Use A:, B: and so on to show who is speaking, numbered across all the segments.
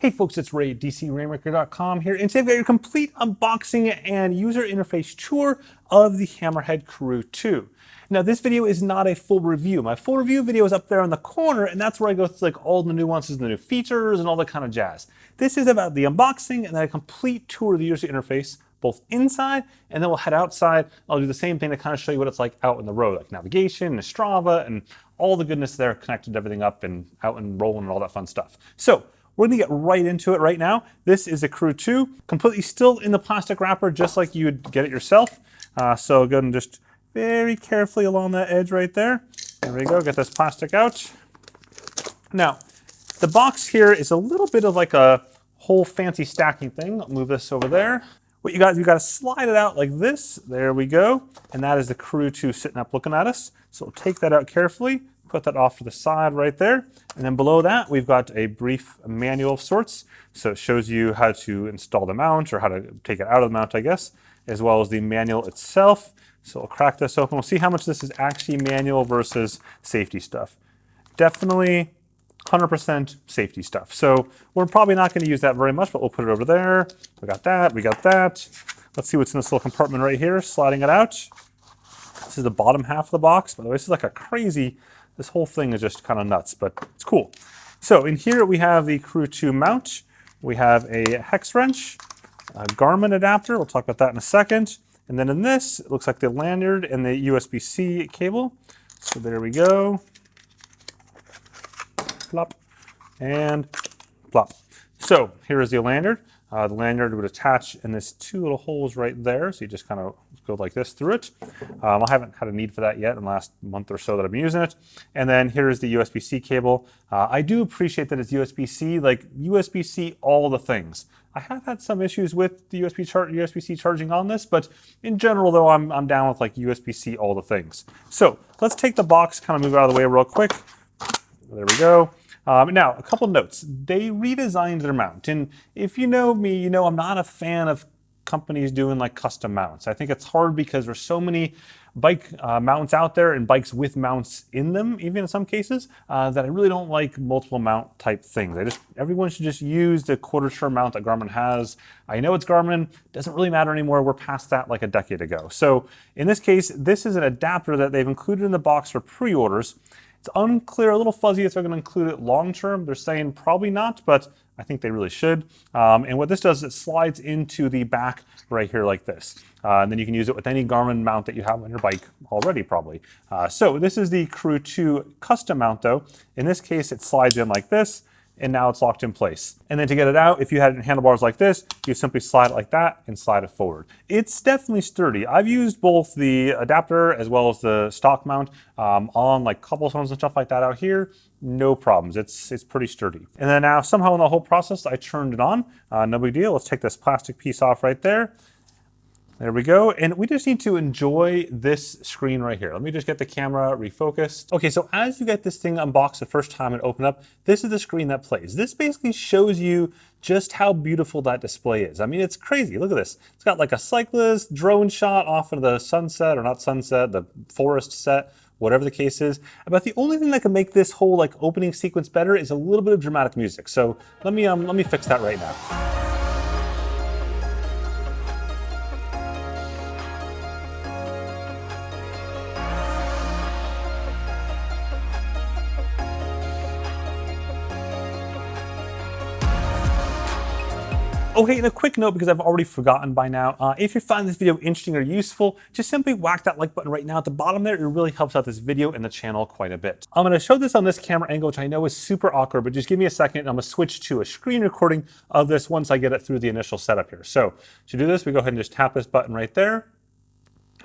A: Hey folks, it's Ray at DCRainmaker.com here, and today I've got your complete unboxing and user interface tour of the Hammerhead Karoo 2. Now this video is not a full review. My full review video is up there in the corner, and that's where I go through like all the nuances, the new features, and all that kind of jazz. This is about the unboxing and then a complete tour of the user interface, both inside, and then we'll head outside. I'll do the same thing to kind of show you what it's like out in the road, like navigation and Strava and all the goodness there connected everything up and out and rolling and all that fun stuff. So we're gonna get right into it right now. This is a Karoo 2, completely still in the plastic wrapper, just like you would get it yourself. So go and just very carefully along that edge right there. There we go, get this plastic out. Now, the box here is a little bit of like a whole fancy stacking thing. I'll move this over there. What you got is you got to slide it out like this. There we go. And that is the Karoo 2 sitting up looking at us. So we'll take that out carefully, put that off to the side right there. And then below that, we've got a brief manual of sorts. So it shows you how to install the mount or how to take it out of the mount, I guess, as well as the manual itself. So we'll crack this open. We'll see how much this is actually manual versus safety stuff. Definitely 100% safety stuff. So we're probably not going to use that very much, but we'll put it over there. We got that, we got that. Let's see what's in this little compartment right here, sliding it out. This is the bottom half of the box. By the way, this is like a crazy, this whole thing is just kind of nuts, but it's cool. So in here we have the Karoo 2 mount. We have a hex wrench, a Garmin adapter. We'll talk about that in a second. And then in this, it looks like the lanyard and the USB-C cable. So there we go. Plop, and plop. So here is the lanyard. The lanyard would attach in this two little holes right there. So you just kind of go like this through it. I haven't had a need for that yet in the last month or so that I've been using it. And then here is the USB-C cable. I do appreciate that it's USB-C, like USB-C all the things. I have had some issues with the USB-C charging on this, but in general though, I'm down with like USB-C all the things. So let's take the box, kind of move it out of the way real quick. There we go. Now, a couple notes. They redesigned their mount, and if you know me, you know I'm not a fan of companies doing like custom mounts. I think it's hard because there's so many bike mounts out there and bikes with mounts in them, even in some cases, that I really don't like multiple mount type things. Everyone should just use the quarter turn mount that Garmin has. I know it's Garmin, doesn't really matter anymore. We're past that like a decade ago. So in this case, this is an adapter that they've included in the box for pre-orders. It's unclear, a little fuzzy if they're going to include it long term. They're saying probably not, but I think they really should. And what this does is it slides into the back right here like this. And then you can use it with any Garmin mount that you have on your bike already probably. So this is the Karoo 2 custom mount though. In this case, it slides in like this, and now it's locked in place. And then to get it out, if you had handlebars like this, you simply slide it like that and slide it forward. It's definitely sturdy. I've used both the adapter as well as the stock mount on like cobblestones and stuff like that out here. No problems, it's pretty sturdy. And then now somehow in the whole process, I turned it on. No big deal, let's take this plastic piece off right there. There we go, and we just need to enjoy this screen right here. Let me just get the camera refocused. Okay, so as you get this thing unboxed the first time and open up, this is the screen that plays. This basically shows you just how beautiful that display is. I mean, it's crazy, look at this. It's got like a cyclist drone shot off of the sunset, or not sunset, the forest set, whatever the case is. But the only thing that can make this whole like opening sequence better is a little bit of dramatic music. So let me fix that right now. Okay, and a quick note, because I've already forgotten by now, if you find this video interesting or useful, just simply whack that like button right now at the bottom there. It really helps out this video and the channel quite a bit. I'm gonna show this on this camera angle, which I know is super awkward, but just give me a second and I'm gonna switch to a screen recording of this once I get it through the initial setup here. So to do this, we go ahead and just tap this button right there.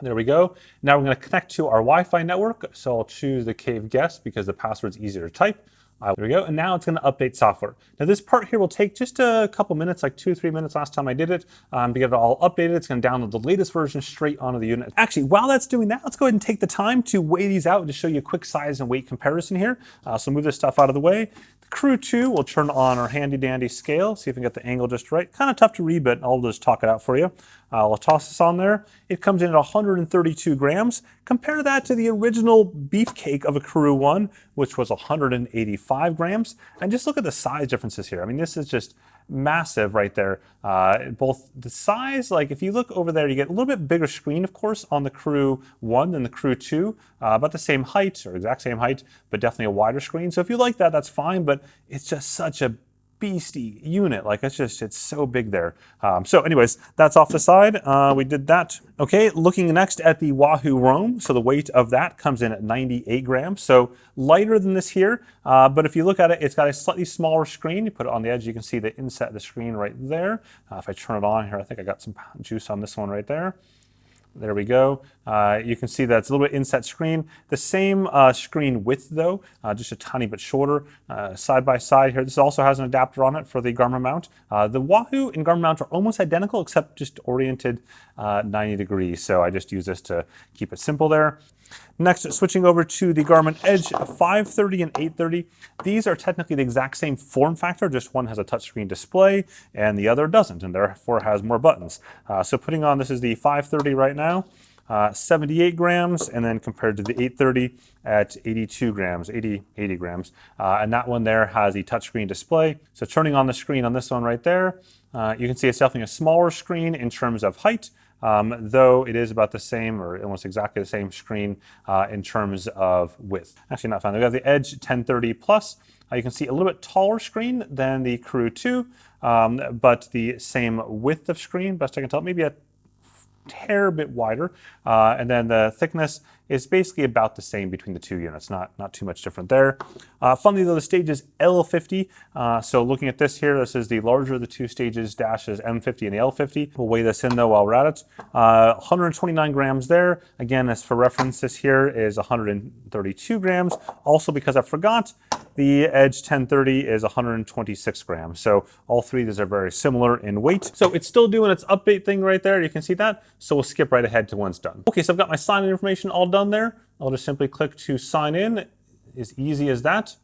A: There we go. Now we're gonna connect to our Wi-Fi network. So I'll choose the Cave Guest because the password's easier to type. There we go, and now it's gonna update software. Now this part here will take just a couple minutes, like 2 or 3 minutes last time I did it, to get it all updated. It's gonna download the latest version straight onto the unit. Actually, while that's doing that, let's go ahead and take the time to weigh these out and to show you a quick size and weight comparison here. So move this stuff out of the way. Karoo 2, we'll turn on our handy dandy scale, see if we can get the angle just right. Kind of tough to read, but I'll just talk it out for you. I'll toss this on there. It comes in at 132 grams. Compare that to the original beefcake of a Karoo 1, which was 185 grams. And just look at the size differences here. I mean, this is just massive right there. Both the size, like if you look over there, you get a little bit bigger screen, of course, on the Karoo 1 than the Karoo 2. About the same height, or exact same height, but definitely a wider screen. So if you like that, that's fine, but it's just such a beastie unit. Like it's so big there. So anyways, that's off the side. We did that. Okay, looking next at the Wahoo Roam. So the weight of that comes in at 98 grams. So lighter than this here. But if you look at it, it's got a slightly smaller screen. You put it on the edge, you can see the inset of the screen right there. If I turn it on here, I think I got some juice on this one right there. There we go. You can see that it's a little bit inset screen. The same screen width though, just a tiny bit shorter. Side by side here, this also has an adapter on it for the Garmin mount. The Wahoo and Garmin mount are almost identical except just oriented 90 degrees. So I just use this to keep it simple there. Next, switching over to the Garmin Edge 530 and 830. These are technically the exact same form factor, just one has a touchscreen display and the other doesn't, and therefore has more buttons. So putting on, this is the 530 right now, 78 grams, and then compared to the 830 at 82 grams, 80 grams. And that one there has a touchscreen display. So turning on the screen on this one right there, you can see it's definitely a smaller screen in terms of height. Though it is about the same, or almost exactly the same screen in terms of width. Actually not found. We have the Edge 1030 Plus. You can see a little bit taller screen than the Karoo 2, but the same width of screen, best I can tell, maybe a hair bit wider. And then the thickness is basically about the same between the two units, not too much different there. Funnily though, the stage is L50. So looking at this here, this is the larger of the two stages, dashes M50 and the L50. We'll weigh this in though while we're at it. 129 grams there. Again, as for reference, this here is 132 grams. Also, because I forgot, the Edge 1030 is 126 grams. So all three of these are very similar in weight. So it's still doing its update thing right there. You can see that. So we'll skip right ahead to when it's done. Okay, so I've got my sign-in information all done there. I'll just simply click to sign in. As easy as that.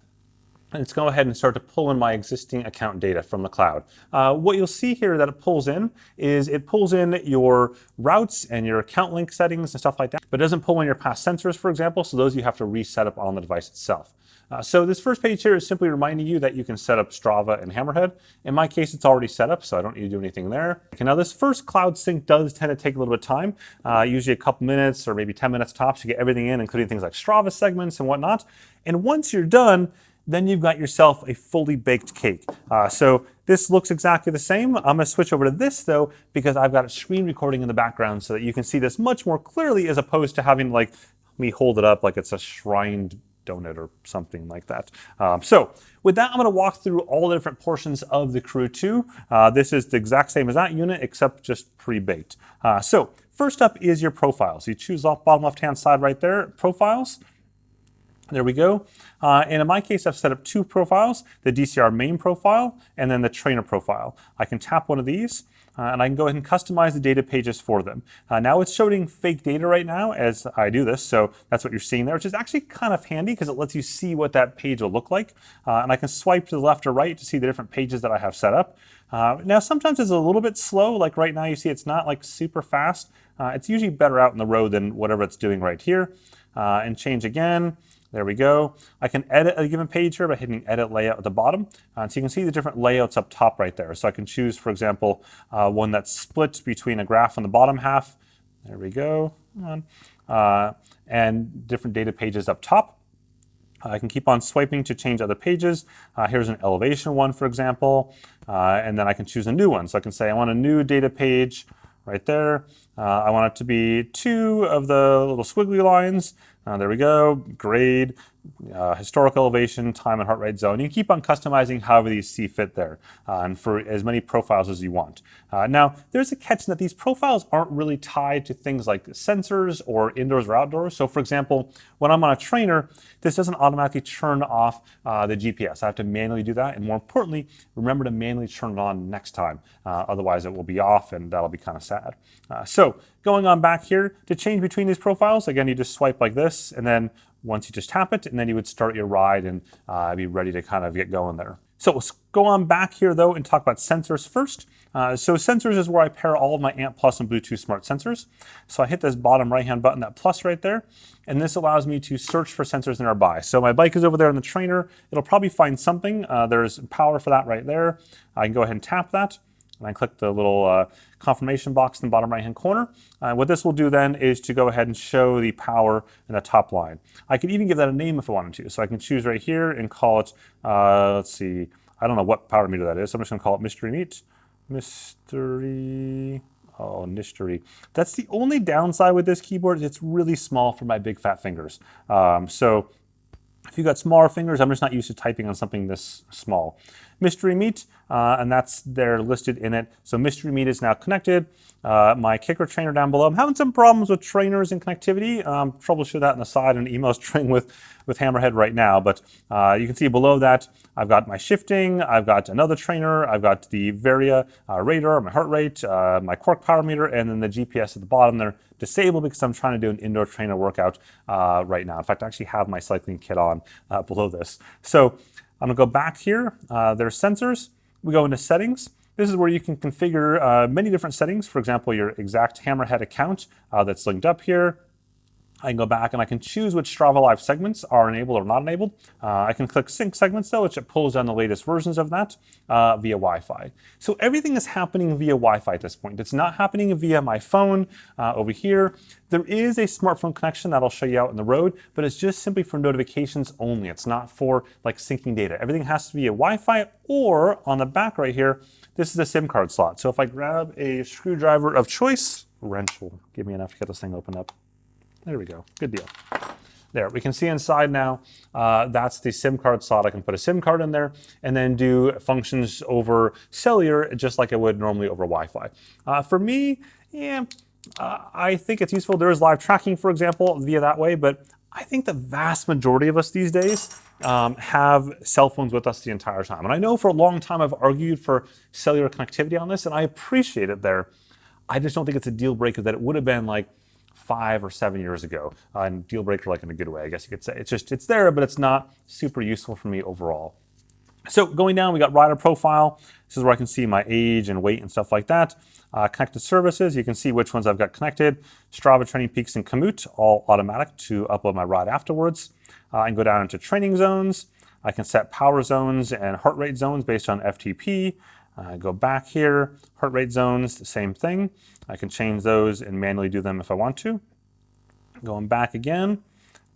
A: And let's go ahead and start to pull in my existing account data from the cloud. What you'll see here that it pulls in is it pulls in your routes and your account link settings and stuff like that, but it doesn't pull in your past sensors, for example, so those you have to reset up on the device itself. So this first page here is simply reminding you that you can set up Strava and Hammerhead. In my case, it's already set up, so I don't need to do anything there. Okay, now this first cloud sync does tend to take a little bit of time, usually a couple minutes or maybe 10 minutes tops to get everything in, including things like Strava segments and whatnot. And once you're done, then you've got yourself a fully baked cake. So this looks exactly the same. I'm gonna switch over to this though, because I've got a screen recording in the background so that you can see this much more clearly as opposed to having like me hold it up like it's a shrined donut or something like that. So with that, I'm going to walk through all the different portions of the Karoo 2. This is the exact same as that unit, except just pre-baked. So first up is your profiles. You choose off bottom left-hand side right there, profiles. There we go. And in my case, I've set up two profiles, the DCR main profile and then the trainer profile. I can tap one of these and I can go ahead and customize the data pages for them. Now it's showing fake data right now as I do this, so that's what you're seeing there, which is actually kind of handy because it lets you see what that page will look like. And I can swipe to the left or right to see the different pages that I have set up. Now sometimes it's a little bit slow, like right now you see it's not like super fast. It's usually better out in the road than whatever it's doing right here. And change again. There we go. I can edit a given page here by hitting edit layout at the bottom. So you can see the different layouts up top right there. So I can choose, for example, one that's split between a graph on the bottom half. There we go. And different data pages up top. I can keep on swiping to change other pages. Here's an elevation one, for example. And then I can choose a new one. So I can say I want a new data page right there. I want it to be 2 of the little squiggly lines. There we go, grade, historical elevation, time and heart rate zone. You can keep on customizing however these see fit there, and for as many profiles as you want. Now, there's a catch in that these profiles aren't really tied to things like sensors or indoors or outdoors. So for example, when I'm on a trainer, this doesn't automatically turn off the GPS. I have to manually do that, and more importantly, remember to manually turn it on next time. Otherwise it will be off and that'll be kind of sad. So going on back here, to change between these profiles, again, you just swipe like this, and then once you just tap it, and then you would start your ride and be ready to kind of get going there. So let's go on back here though and talk about sensors first. So sensors is where I pair all of my ANT+ and Bluetooth smart sensors. So I hit this bottom right-hand button, that plus right there, and this allows me to search for sensors nearby. So my bike is over there in the trainer. It'll probably find something. There's power for that right there. I can go ahead and tap that. And I click the little confirmation box in the bottom right-hand corner. What this will do then is to go ahead and show the power in the top line. I could even give that a name if I wanted to. So I can choose right here and call it, let's see, I don't know what power meter that is. So I'm just gonna call it Mystery Meat. Mystery, oh, Mystery. That's the only downside with this keyboard. It's really small for my big fat fingers. So if you've got smaller fingers, I'm just not used to typing on something this small. Mystery Meat, and that's there listed in it. So Mystery Meat is now connected. My Kicker trainer down below. I'm having some problems with trainers and connectivity. Troubleshoot that on the side, an email string with Hammerhead right now. But you can see below that, I've got my shifting, I've got another trainer, I've got the Varia radar, my heart rate, my Quark power meter, and then the GPS at the bottom there disabled because I'm trying to do an indoor trainer workout right now. In fact, I actually have my cycling kit on below this. So I'm gonna go back here. There's sensors. We go into settings. This is where you can configure many different settings. For example, your exact Hammerhead account that's linked up here. I can go back and I can choose which Strava Live segments are enabled or not enabled. I can click sync segments though, which it pulls down the latest versions of that via Wi-Fi. So everything is happening via Wi-Fi at this point. It's not happening via my phone over here. There is a smartphone connection that I'll show you out on the road, but it's just simply for notifications only. It's not for like syncing data. Everything has to be a Wi-Fi, or on the back right here, this is a SIM card slot. So if I grab a screwdriver of choice, wrench will give me enough to get this thing opened up. There we go, good deal. There, we can see inside now, that's the SIM card slot. I can put a SIM card in there and then do functions over cellular just like I would normally over Wi-Fi. For me, yeah, I think it's useful. There is live tracking, for example, via that way, but I think the vast majority of us these days have cell phones with us the entire time. And I know for a long time I've argued for cellular connectivity on this, and I appreciate it there. I just don't think it's a deal breaker that it would have been like 5 or 7 years ago. And deal breaker like in a good way, I guess you could say. It's there, but it's not super useful for me overall. So going down, we got rider profile. This is where I can see my age and weight and stuff like that. Connected services, you can see which ones I've got connected. Strava, Training Peaks, and Komoot, all automatic to upload my ride afterwards. I can go down into training zones. I can set power zones and heart rate zones based on FTP. Go back here, heart rate zones, the same thing. I can change those and manually do them if I want to. Going back again,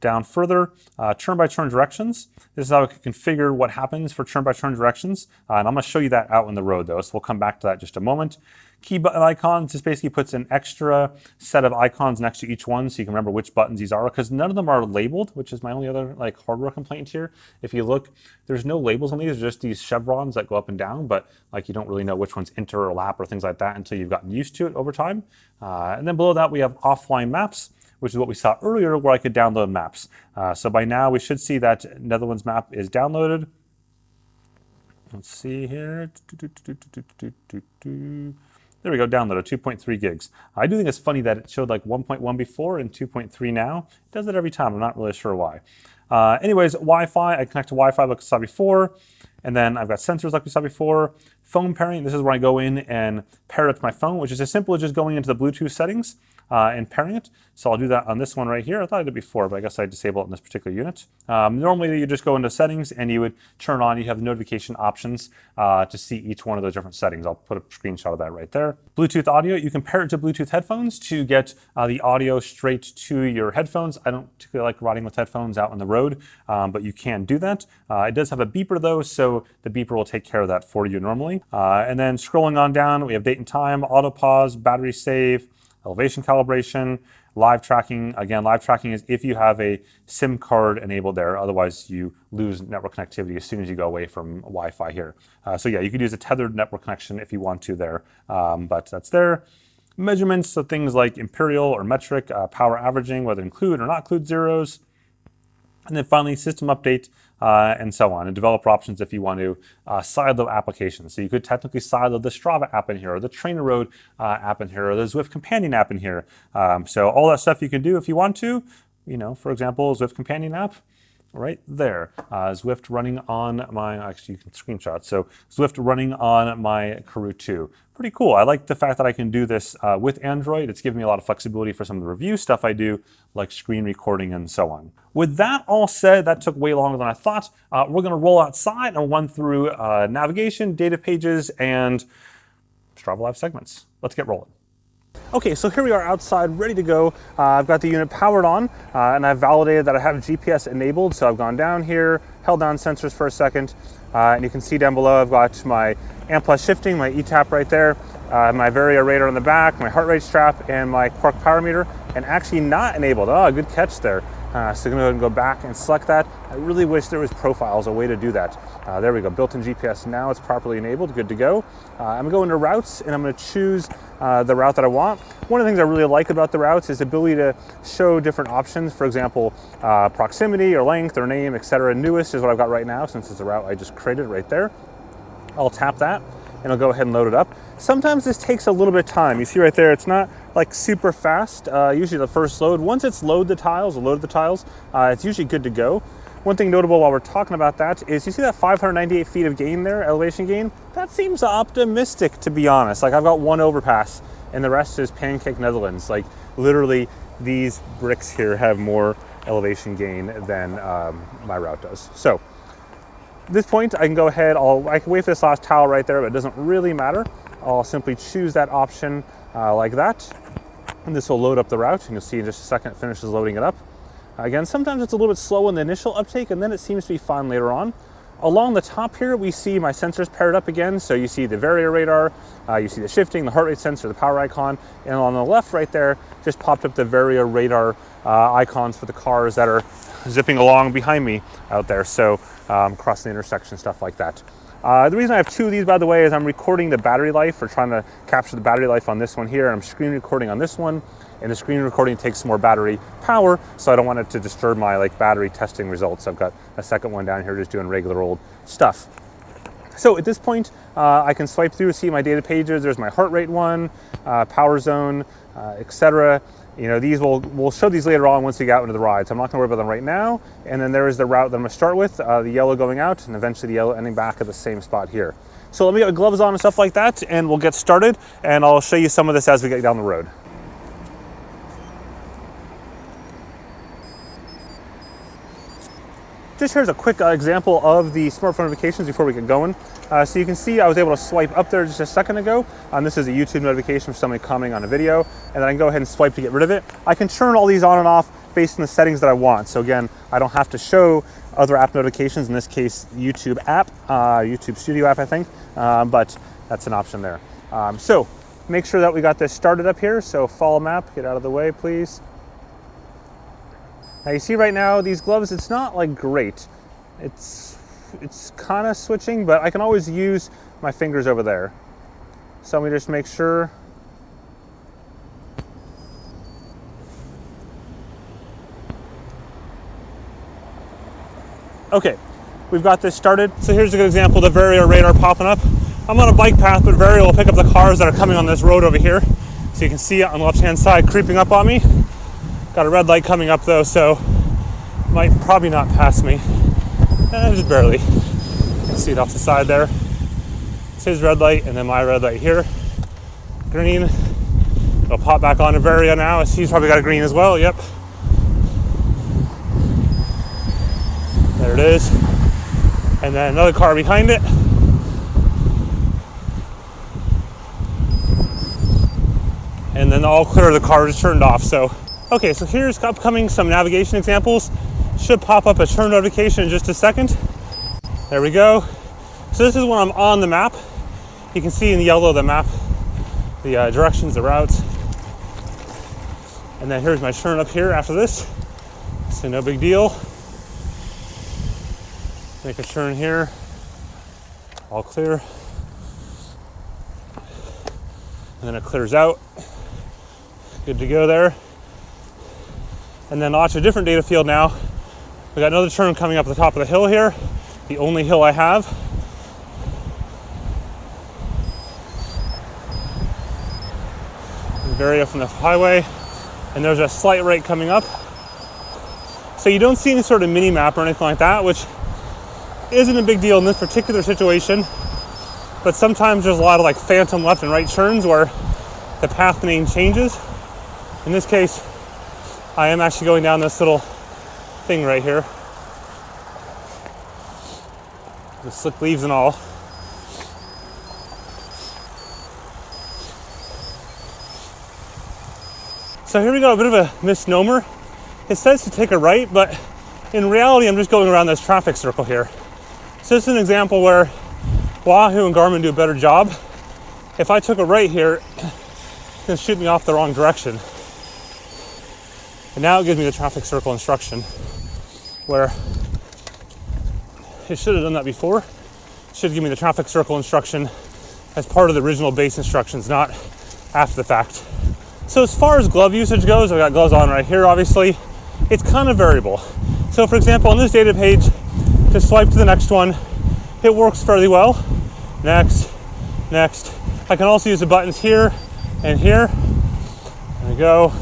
A: down further, turn-by-turn directions. This is how I can configure what happens for turn-by-turn directions. And I'm gonna show you that out on the road though, so we'll come back to that in just a moment. Key button icons, this basically puts an extra set of icons next to each one so you can remember which buttons these are, because none of them are labeled, which is my only other like hardware complaint here. If you look, there's no labels on these, there's just these chevrons that go up and down, but like you don't really know which one's enter or lap or things like that until you've gotten used to it over time. And then below that we have offline maps, which is what we saw earlier where I could download maps. So by now we should see that Netherlands map is downloaded. Let's see here. There we go, downloaded 2.3 gigs. I do think it's funny that it showed like 1.1 before and 2.3 now. It does it every time, I'm not really sure why. Anyways, Wi-Fi, I connect to Wi-Fi like we saw before. And then I've got sensors like we saw before. Phone pairing, this is where I go in and pair it to my phone, which is as simple as just going into the Bluetooth settings and pairing it. So I'll do that on this one right here. I thought I did before, but I guess I disabled it in this particular unit. Normally you just go into settings and you would turn on, you have notification options to see each one of those different settings. I'll put a screenshot of that right there. Bluetooth audio, you can pair it to Bluetooth headphones to get the audio straight to your headphones. I don't particularly like riding with headphones out on the road, but you can do that. It does have a beeper though, so the beeper will take care of that for you normally. And then scrolling on down, we have date and time, auto pause, battery save, elevation calibration, live tracking. Again, live tracking is if you have a SIM card enabled there, otherwise you lose network connectivity as soon as you go away from Wi-Fi here. So yeah, you could use a tethered network connection if you want to there, but that's there. Measurements, so things like imperial or metric, power averaging, whether include or not include zeros. And then finally, system update and so on, and developer options if you want to sideload applications. So you could technically sideload the Strava app in here, or the Trainer Road app in here, or the Zwift Companion app in here. So all that stuff you can do if you want to. you know, for example, Zwift Companion app, right there. Zwift running on my, actually you can screenshot, so Zwift running on my Karoo 2. Pretty cool. I like the fact that I can do this with Android. It's given me a lot of flexibility for some of the review stuff I do, like screen recording and so on. With that all said, that took way longer than I thought. We're gonna roll outside and run through navigation, data pages, and Strava Live segments. Let's get rolling. Okay, so here we are outside, ready to go. I've got the unit powered on, and I've validated that I have GPS enabled. So I've gone down here, held down sensors for a second, and you can see down below I've got my AMP Plus shifting, my ETAP right there, my Varia radar on the back, my heart rate strap, and my Quark power meter, and actually not enabled. Oh, good catch there. So I'm gonna go ahead and go back and select that. I really wish there was profiles, a way to do that. There we go, built-in GPS. Now it's properly enabled, good to go. I'm gonna go into routes and I'm gonna choose the route that I want. One of the things I really like about the routes is the ability to show different options. For example, proximity or length or name, etc. Newest is what I've got right now since it's a route I just created right there. I'll tap that and I'll go ahead and load it up. Sometimes this takes a little bit of time. You see right there, it's not like super fast. Usually the first load, once it's loaded the tiles, it's usually good to go. One thing notable while we're talking about that is you see that 598 feet of gain there, elevation gain? That seems optimistic, to be honest. Like I've got one overpass and the rest is Pancake Netherlands. Like literally these bricks here have more elevation gain than my route does. So at this point, I can go ahead, I can wait for this last tile right there, but it doesn't really matter. I'll simply choose that option like that, and this will load up the route, and you'll see in just a second it finishes loading it up. Again, sometimes it's a little bit slow in the initial uptake, and then it seems to be fine later on. Along the top here, we see my sensors paired up again, so you see the Varia radar, you see the shifting, the heart rate sensor, the power icon, and on the left right there, just popped up the Varia radar icons for the cars that are zipping along behind me out there. So crossing the intersection, stuff like that. The reason I have two of these, by the way, is I'm recording the battery life, or trying to capture the battery life on this one here. I'm screen recording on this one, and the screen recording takes more battery power, so I don't want it to disturb my battery testing results. I've got a second one down here just doing regular old stuff. So at this point, I can swipe through, see my data pages. There's my heart rate one, power zone, etc. You know, these we'll show these later on once we get out into the ride, so I'm not gonna worry about them right now. And then there is the route that I'm gonna start with, the yellow going out, and eventually the yellow ending back at the same spot here. So let me get my gloves on and stuff like that, and we'll get started, and I'll show you some of this as we get down the road. Just here's a quick example of the smartphone notifications before we get going. So you can see I was able to swipe up there just a second ago. This is a YouTube notification for somebody commenting on a video, and then I can go ahead and swipe to get rid of it. I can turn all these on and off based on the settings that I want. So again, I don't have to show other app notifications, in this case, YouTube app, YouTube Studio app, I think, but that's an option there. So make sure that we got this started up here. So follow map, get out of the way, please. Now you see right now, these gloves, it's not like great. It's kind of switching, but I can always use my fingers over there. So let me just make sure. Okay, we've got this started. So here's a good example of the Varia radar popping up. I'm on a bike path, but Varia will pick up the cars that are coming on this road over here. So you can see it on the left-hand side creeping up on me. Got a red light coming up though, so might probably not pass me. Just barely. You can see it off the side there. It's his red light and then my red light here. Green. It'll pop back on to Varia now. He's probably got a green as well, yep. There it is. And then another car behind it. And then all clear of the car is turned off, so. Okay, so here's upcoming some navigation examples. Should pop up a turn notification in just a second. There we go. So this is when I'm on the map. You can see in yellow the map, the directions, the routes. And then here's my turn up here after this. So no big deal. Make a turn here. All clear. And then it clears out. Good to go there. And then watch a different data field now. We got another turn coming up at the top of the hill here, the only hill I have. Varia from the highway, and there's a slight rate coming up. So you don't see any sort of mini map or anything like that, which isn't a big deal in this particular situation. But sometimes there's a lot of like phantom left and right turns where the path name changes. In this case, I am actually going down this little thing right here. The slick leaves and all. So here we go, a bit of a misnomer. It says to take a right, but in reality, I'm just going around this traffic circle here. So this is an example where Wahoo and Garmin do a better job. If I took a right here, it's gonna shoot me off the wrong direction. And now it gives me the traffic circle instruction, where it should have done that before. It should give me the traffic circle instruction as part of the original base instructions, not after the fact. So as far as glove usage goes, I've got gloves on right here, obviously. It's kind of variable. So for example, on this data page, to swipe to the next one, it works fairly well. Next, next. I can also use the buttons here and here. There we go.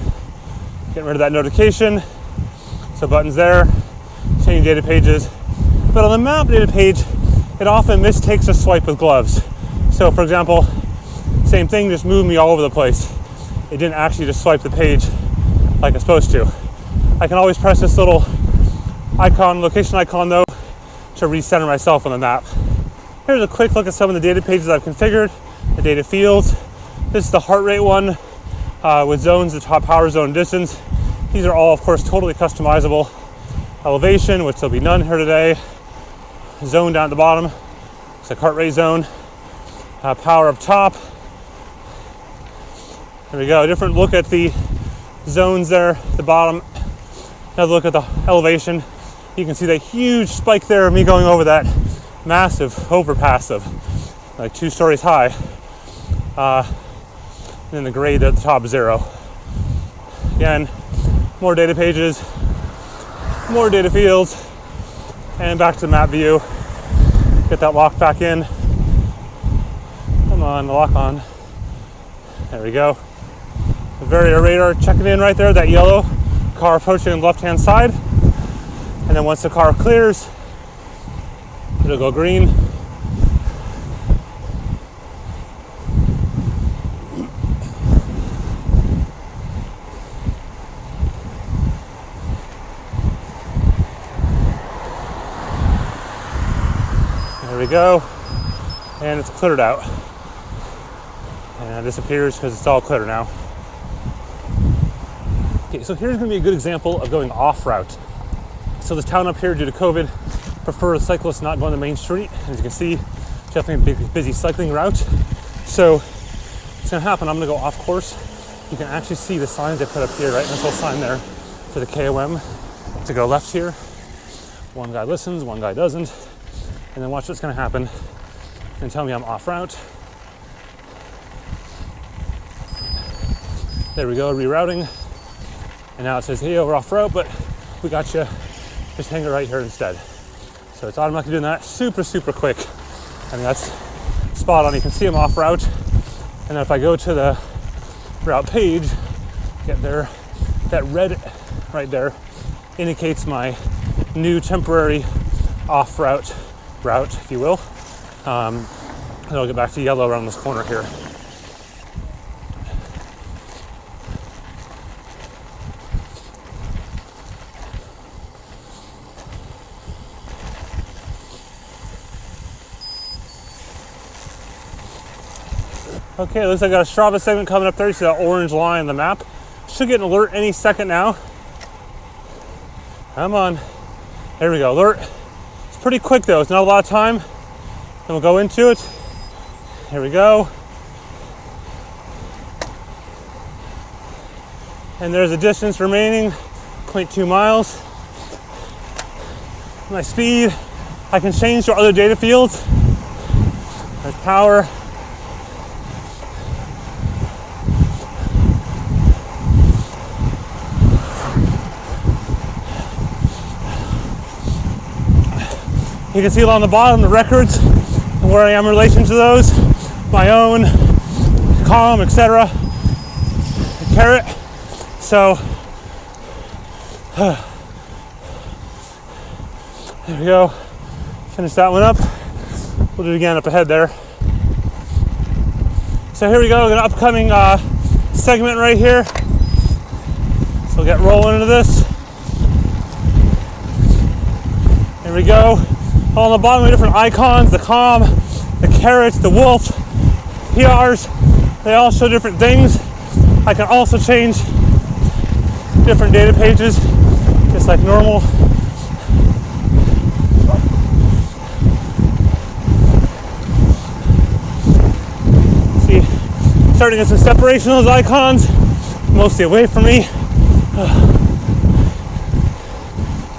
A: Getting rid of that notification. So buttons there, changing data pages. But on the map data page, it often mistakes a swipe with gloves. So for example, same thing, just moved me all over the place. It didn't actually just swipe the page like it's supposed to. I can always press this little icon, location icon though, to recenter myself on the map. Here's a quick look at some of the data pages I've configured, the data fields. This is the heart rate one with zones, the top power zone distance. These are all, of course, totally customizable. Elevation, which there'll be none here today. Zone down at the bottom, it's a heart rate zone. Power up top. There we go, different look at the zones there at the bottom. Another look at the elevation. You can see that huge spike there of me going over that massive overpass of like 2 stories high. And then the grade at the top, 0. Again, more data pages, more data fields, and back to the map view. Get that lock back in. Come on, lock on. There we go. The Varia radar checking in right there, that yellow car approaching on the left-hand side. And then once the car clears, it'll go green. There we go. And it's cleared out. And it disappears because it's all clear now. Okay, so here's going to be a good example of going off route. So this town up here, due to COVID, prefer cyclists not going the main street. As you can see, definitely a big, busy cycling route. So what's going to happen, I'm going to go off course. You can actually see the signs they put up here, right? This little sign there for the KOM to go left here. One guy listens, one guy doesn't. And then watch what's going to happen and tell me I'm off route. There we go, rerouting. And now it says, hey, we're off route, but we got you. Just hang it right here instead. So it's automatically doing that super, super quick. And that's spot on. You can see I'm off route. And then if I go to the route page, get there, that red right there indicates my new temporary off route, if you will. And I'll get back to yellow around this corner here. Okay, looks like I got a Strava segment coming up there. You see that orange line on the map. Should get an alert any second now. Come on. There we go, alert. It's pretty quick though, it's not a lot of time. Then we'll go into it. Here we go. And there's a distance remaining, 0.2 miles. My speed, I can change to other data fields. There's power. You can see along the bottom the records and where I am in relation to those, my own, column, etc. Caret. So There we go. Finish that one up. We'll do it again up ahead there. So here we go, an upcoming segment right here. So we'll get rolling into this. Here we go. On the bottom, we have different icons, the calm, the carrot, the wolf, PRs. They all show different things. I can also change different data pages, just like normal. See, starting to get some separation of those icons, mostly away from me.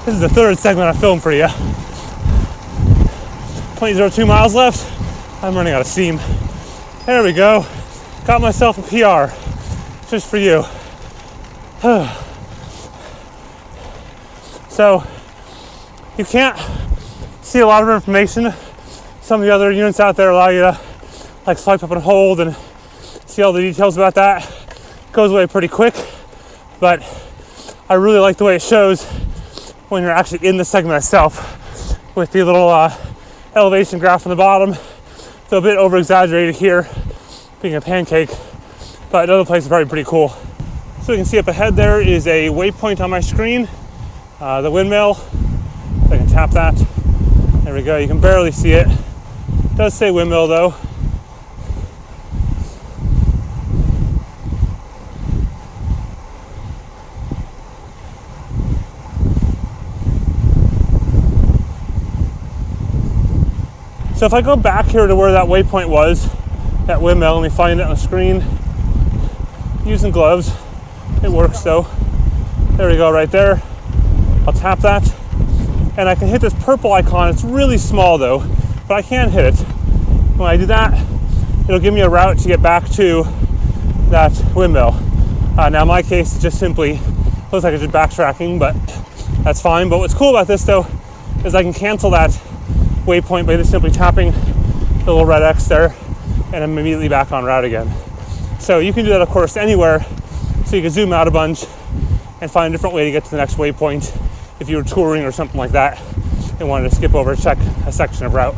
A: This is the third segment I filmed for you. 0.02 miles left. I'm running out of steam. There we go. Got myself a PR, just for you. So, you can't see a lot of information. Some of the other units out there allow you to like swipe up and hold and see all the details about that. It goes away pretty quick, but I really like the way it shows when you're actually in the segment itself with the little elevation graph on the bottom. It's a bit over exaggerated here, being a pancake, but another place is probably pretty cool. So you can see up ahead there is a waypoint on my screen, the windmill. So I can tap that. There we go, you can barely see it. It does say windmill though. So if I go back here to where that waypoint was, that windmill, let me find it on the screen. Using gloves, it works though. There we go, right there. I'll tap that, and I can hit this purple icon. It's really small though, but I can hit it. When I do that, it'll give me a route to get back to that windmill. Now in my case, it just simply looks like it's just backtracking, but that's fine. But what's cool about this though, is I can cancel that waypoint by just simply tapping the little red X there, and I'm immediately back on route again. So you can do that, of course, anywhere. So you can zoom out a bunch and find a different way to get to the next waypoint if you were touring or something like that and wanted to skip over and check a section of route.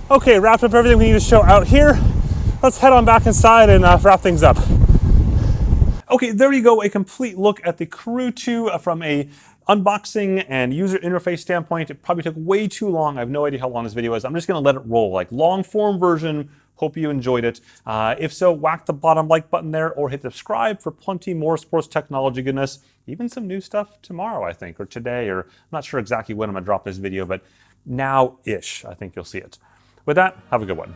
A: Okay, wrapped up everything we need to show out here. Let's head on back inside and wrap things up. Okay, there you go, a complete look at the Karoo 2 from a unboxing and user interface standpoint. It probably took way too long. I have no idea how long this video is. I'm just gonna let it roll, like long form version. Hope you enjoyed it. If so, whack the bottom like button there or hit subscribe for plenty more sports technology goodness. Even some new stuff tomorrow, I think, or today, or I'm not sure exactly when I'm gonna drop this video, but now-ish, I think you'll see it. With that, have a good one.